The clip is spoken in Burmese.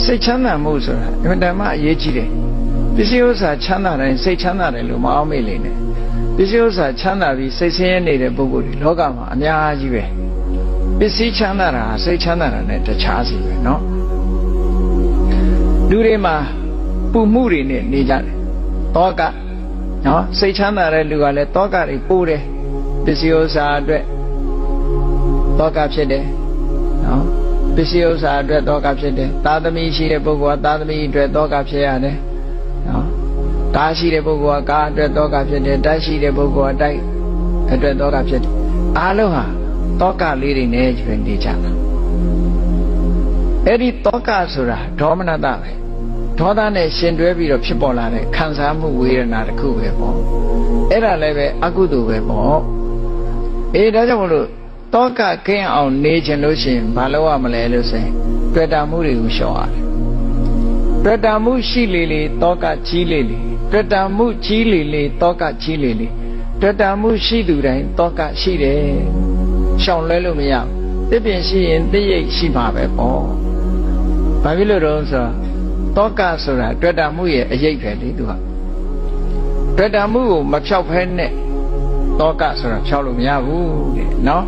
စိတ်ချမ်းသာမှုဆိုတာအမှန်တမ်းအရေးကြီးတယ်ပစ္စည်းဥစ္စာချမ်းသာတိုင်းစိတ်ချမ်းသာတယ်လို့မအောင်မေ့လိမ့်နဲ့ပစ္စည်းဥစ္စာချမ်းသာပြီးစိတ်ဆင်းရဲနေတဲ့ပုဂ္ဂိုလ်တွေလောကမှာအများကြီးပဲပစ္စည်းချမ်းသာတာစိတ်ချမ်းသာတာနဲ့တခြားစီပဲเนาะလူတွေမှာပူမှုတွေနဲ့နေကြတယ်တောကเนาะစိတ်ချမ်းသာတဲ့လူကလည်းတောကတွေပိုးတယ်ပစ္စည်းဥစ္စာအတွက်တောကဖြစ်တယ်เนาะပစ္စည်းဥစ္စာအတွက်တောကဖြစ်တယ်သာသမီရှိတဲ့ပုဂ္ဂိုလ်ကသာသမီအတွက်တောကဖြစ်ရတယ်เนาะကားရှိတဲ့ပုဂ္ဂိုလ်ကကားအတွက်တောကဖြစ်တယ်တိုက်ရှိတဲ့ပုဂ္ဂိုလ်ကတိုက်အတွက်တောကဖြစ်တယ်အားလုံးဟာတောကလေးတွေနဲ့ကျွေးနေကြတာအဲ့ဒီတောကဆိုတာဒေါမနတပဲဒေါသနဲ့ရှင်တွဲပြီးတော့ဖြစ်ပေါ်လာတဲ့ခံစားမှုဝေဒနာတစ်ခုပဲပေါ့အဲ့ဒါလည်းပဲအကုသိုလ်ပဲပေါ့ဒါကြောင့်မလို့တောကကင်းအောင်နေခြင်းလို့ရှိရင်မလုပ်ရမလဲလို့ဆိုရင်တွေ့တာမှုတွေကိုရှောင်ရတယ်တွေ့တာမှုရှိလေလေတောကကြီးလေလေတွေ့တာမှုကြီးလေလေတောကကြီးလေလေတွေ့တာမှုရှိသူတိုင်းတောကရှိတယ်ရှောင်လွဲလို့မရဘူးတစ်ပင်ရှိရင်တစ်ရိပ်ရှိမှာပဲပေါ့ဘာဖြစ်လို့တော့ဆိုတောကဆိုတာတွေ့တာမှုရဲ့အရေးပဲလေသူကတွေ့တာမှုကိုမဖြောက်ဖဲနဲ့တောကဆိုတာဖြောက်လို့မရဘူးတဲ့နော်